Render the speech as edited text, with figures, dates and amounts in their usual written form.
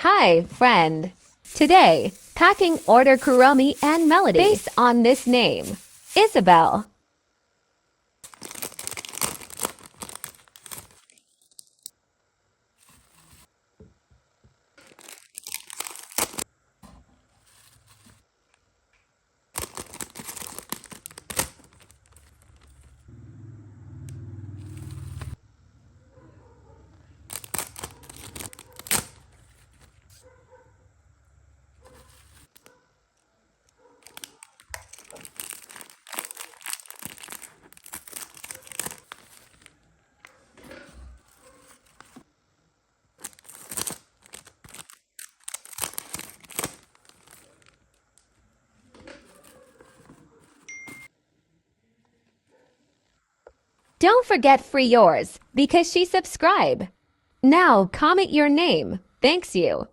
Hi, friend. Today, packing order kuromi and melody based on this name, Isabel. Don't forget free yours because she subscribe. Now comment your name. Thanks you.